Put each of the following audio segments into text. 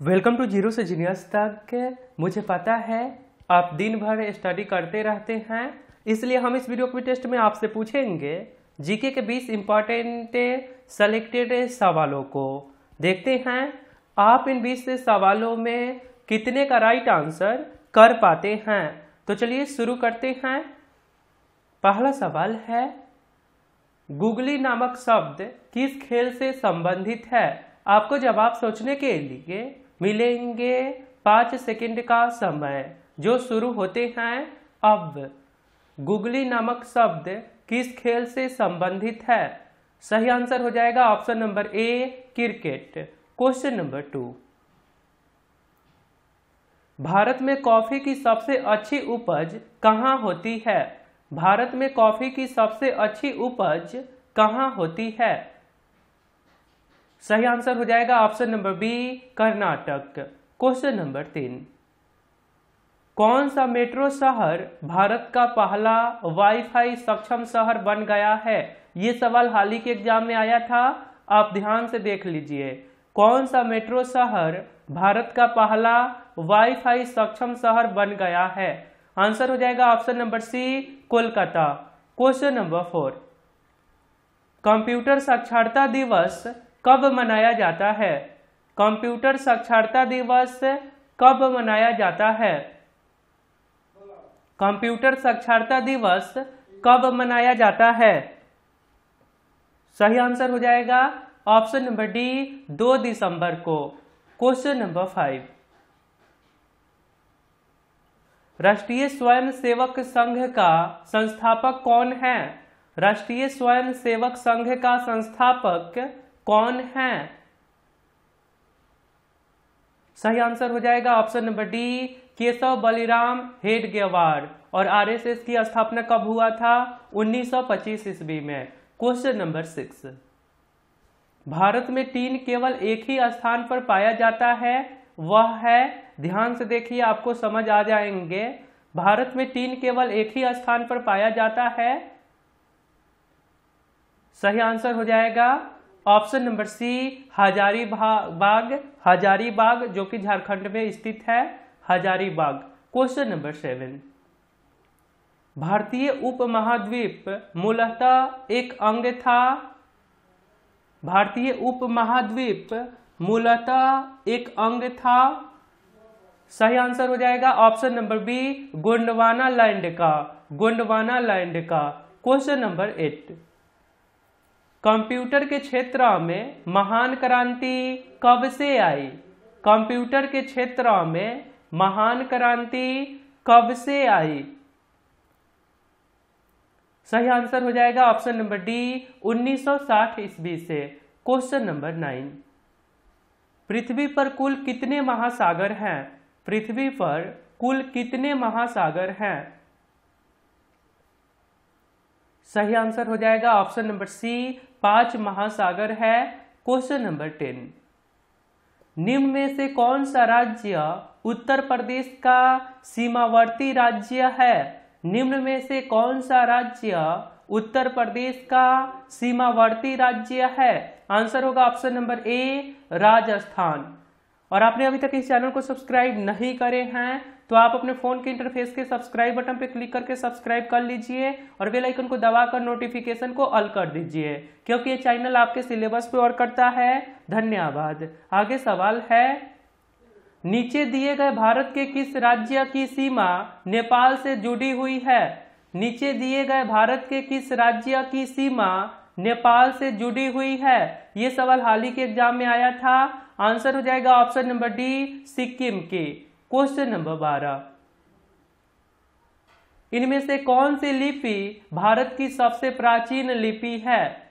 Welcome to zero से genius तक। मुझे पता है आप दिन भर स्टडी करते रहते हैं, इसलिए हम इस वीडियो के टेस्ट में आपसे पूछेंगे जीके के 20 इंपॉर्टेंट सेलेक्टेड सवालों को। देखते हैं आप इन 20 सवालों में कितने का राइट आंसर कर पाते हैं। तो चलिए शुरू करते हैं। पहला सवाल है, गुगली नामक शब्द किस खेल से संबंधित है? आपको जवाब सोचने के लिए मिलेंगे 5 सेकंड का समय, जो शुरू होते हैं अब। गुगली नामक शब्द किस खेल से संबंधित है? सही आंसर हो जाएगा option number A, cricket. Question number 2, Bharat में कॉफी की सबसे अच्छी उपज कहाँ होती है? भारत में कॉफी की सबसे अच्छी उपज कहाँ होती है? सही आंसर हो जाएगा option number B, Karnataka. Question number 3, कौन सा मेट्रो शहर भारत का पहला वाईफाई सक्षम शहर बन गया है? ये सवाल हाल ही के एग्जाम में आया था, आप ध्यान से देख लीजिए। कौन सा मेट्रो शहर भारत का पहला वाईफाई सक्षम शहर बन गया है? आंसर हो जाएगा option number C, Kolkata. Question number 4, computer साक्षरता दिवस कब मनाया जाता है? कंप्यूटर साक्षरता दिवस कब मनाया जाता है? कंप्यूटर साक्षरता दिवस कब मनाया जाता है? सही आंसर हो जाएगा ऑप्शन नंबर डी, 2 दिसंबर को। क्वेश्चन नंबर 5, राष्ट्रीय स्वयंसेवक संघ का संस्थापक कौन है? राष्ट्रीय स्वयंसेवक संघ का संस्थापक कौन है? सही आंसर हो जाएगा option number D, Keshav Baliram Hedgewar. और आरएसएस की स्थापना कब हुआ था? 1925 ईस्वी में। क्वेश्चन नंबर 6, भारत में टीन केवल एक ही स्थान पर पाया जाता है, वह है? ध्यान से देखिए, आपको समझ आ जाएंगे। भारत में टीन केवल एक ही स्थान पर पाया जाता है। सही आंसर हो जाएगा option number C, Hazaribagh. Hazaribagh जो कि झारखंड में स्थित है, हजारीबाग। क्वेश्चन नंबर 7, भारतीय उपमहाद्वीप मूलतः एक अंग था। भारतीय उपमहाद्वीप मूलतः एक अंग था। सही आंसर हो जाएगा option number B, Gondwana land का। गोंडवाना लैंड का। क्वेश्चन नंबर 8, कंप्यूटर के क्षेत्र में महान क्रांति कब से आई? कंप्यूटर के क्षेत्र में महान क्रांति कब से आई? सही आंसर हो जाएगा ऑप्शन नंबर डी, 1960 ईस्वी से। क्वेश्चन नंबर 9, पृथ्वी पर कुल कितने महासागर हैं? पृथ्वी पर कुल कितने महासागर हैं? सही आंसर हो जाएगा ऑप्शन नंबर सी, 5 महासागर है। क्वेश्चन नंबर 10, निम्न में से कौन सा राज्य उत्तर प्रदेश का सीमावर्ती राज्य है? निम्न में से कौन सा राज्य उत्तर प्रदेश का सीमावर्ती राज्य है? आंसर होगा ऑप्शन नंबर ए, राजस्थान। और आपने अभी तक इस चैनल को सब्सक्राइब नहीं करे हैं तो आप अपने फोन के इंटरफेस के सब्सक्राइब बटन पर क्लिक करके सब्सक्राइब कर लीजिए और बेल आइकन को दबाकर नोटिफिकेशन को ऑल कर दीजिए, क्योंकि ये चैनल आपके सिलेबस पे वर्क करता है। धन्यवाद। आगे सवाल है, नीचे दिए गए भारत के किस राज्य की सीमा नेपाल से जुड़ी हुई है? नीचे दिए गए भारत के किस राज्य की सीमा नेपाल से जुड़ी हुई है? ये सवाल हाल ही के एग्जाम में आया था। आंसर हो जाएगा ऑप्शन नंबर डी, सिक्किम की। क्वेश्चन नंबर 12, इनमें से कौन सी लिपि भारत की सबसे प्राचीन लिपि है?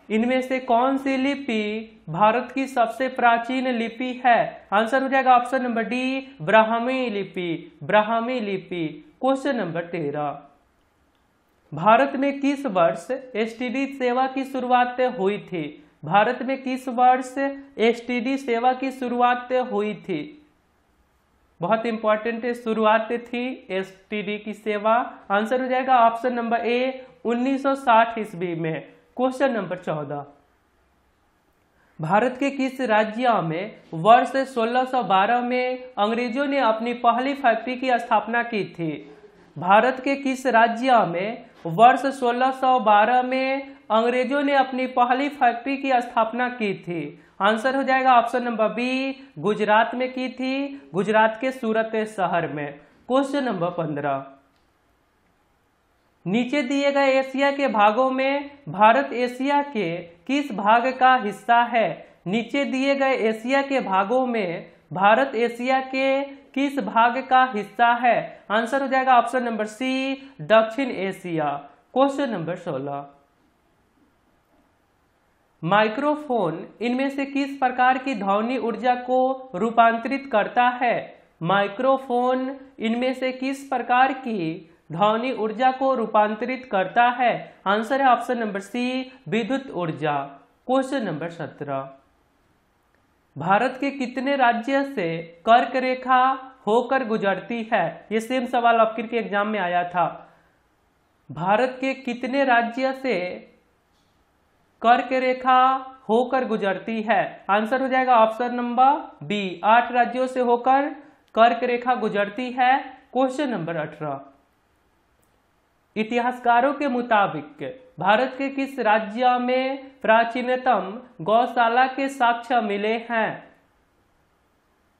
इनमें से कौन सी लिपि भारत की सबसे प्राचीन लिपि है? आंसर हो जाएगा ऑप्शन नंबर डी, ब्राह्मी लिपि। ब्राह्मी लिपि। क्वेश्चन नंबर 13, भारत में किस वर्ष एसटीडी सेवा की शुरुआत हुई थी? भारत में किस वर्ष एसटीडी सेवा की शुरुआत हुई थी? बहुत इंपॉर्टेंट शुरुआत थी एसटीडी की सेवा। आंसर हो जाएगा ऑप्शन नंबर ए, 1960 ईस्वी में। क्वेश्चन नंबर 14, भारत के किस राज्य में वर्ष 1612 में अंग्रेजों ने अपनी पहली फैक्ट्री की स्थापना की थी? भारत के किस राज्य में वर्ष 1612 में अंग्रेजों ने अपनी पहली फैक्ट्री की स्थापना की थी? आंसर हो जाएगा ऑप्शन नंबर बी, गुजरात में की थी, गुजरात के सूरत शहर में। क्वेश्चन नंबर 15, नीचे दिए गए एशिया के भागों में भारत एशिया के किस भाग का हिस्सा है? नीचे दिए गए एशिया के भागों में भारत एशिया के किस भाग का हिस्सा है? आंसर हो जाएगा ऑप्शन नंबर सी, दक्षिण एशिया। क्वेश्चन नंबर 16, माइक्रोफोन इनमें से किस प्रकार की ध्वनि ऊर्जा को रूपांतरित करता है? माइक्रोफोन इनमें से किस प्रकार की ध्वनि ऊर्जा को रूपांतरित करता है? आंसर है ऑप्शन नंबर सी, विद्युत ऊर्जा। क्वेश्चन नंबर 17, भारत के कितने राज्य से कर्क रेखा होकर गुजरती है? ये सेम सवाल आपके के एग्जाम में आया था। भारत के कितने राज्य से कर्क रेखा होकर गुजरती है? आंसर हो जाएगा ऑप्शन नंबर बी, 8 राज्यों से होकर कर्क रेखा गुजरती है। क्वेश्चन नंबर 18, इतिहासकारों के मुताबिक भारत के किस राज्य में प्राचीनतम गौशाला के साक्ष्य मिले हैं?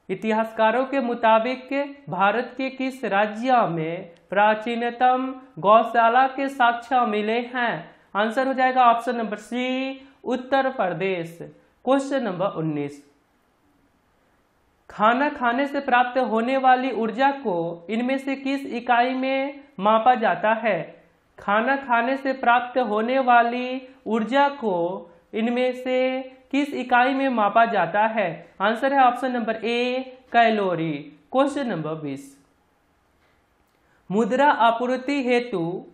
इतिहासकारों के मुताबिक भारत के किस राज्य में प्राचीनतम गौशाला के साक्ष्य मिले हैं? आंसर हो जाएगा ऑप्शन नंबर सी, उत्तर प्रदेश। क्वेश्चन नंबर 19, खाना खाने से प्राप्त होने वाली ऊर्जा को इनमें से किस इकाई में मापा जाता है? खाना खाने से प्राप्त होने वाली ऊर्जा को इनमें से किस इकाई में मापा जाता है? आंसर है option number A, calorie. Question number 20, मुद्रा आपूर्ति हेतु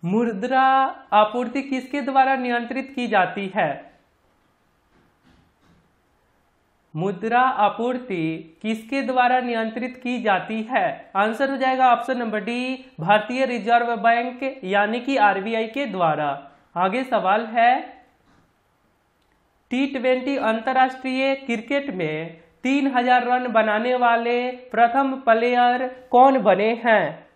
मुद्रा आपूर्ति किसके द्वारा नियंत्रित की जाती है? मुद्रा आपूर्ति किसके द्वारा नियंत्रित की जाती है? आंसर हो जाएगा ऑप्शन नंबर डी, भारतीय रिजर्व बैंक यानी कि आरबीआई के द्वारा। आगे सवाल है, T20 अंतर्राष्ट्रीय क्रिकेट में 3000 रन बनाने वाले प्रथम प्लेयर कौन बने हैं?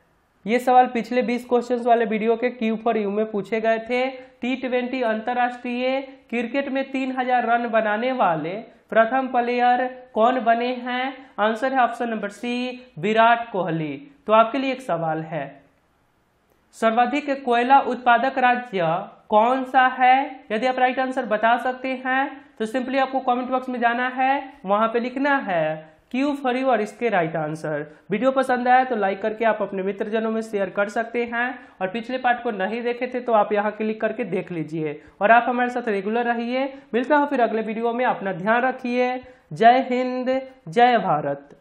ये सवाल पिछले 20 क्वेश्चंस वाले वीडियो के Q4U में पूछे गए थे। T20 अंतर्राष्ट्रीय क्रिकेट में 3000 रन बनाने वाले प्रथम प्लेयर कौन बने हैं? आंसर है option number C, Virat Kohli. तो आपके लिए एक सवाल है, सर्वाधिक कोयला उत्पादक राज्य कौन सा है? यदि आप राइट आंसर बता सकते हैं तो सिंपली आपको कमेंट बॉक्स में जाना है, वहां पे लिखना है Q4U और इसके राइट आंसर। वीडियो पसंद आया तो लाइक करके आप अपने मित्रजनों में शेयर कर सकते हैं, और पिछले पार्ट को नहीं देखे थे तो आप यहाँ क्लिक करके देख लीजिए, और आप हमारे साथ रेगुलर रहिए। मिलता हूँ फिर अगले वीडियो में, अपना ध्यान रखिए। जय हिंद, जय भारत।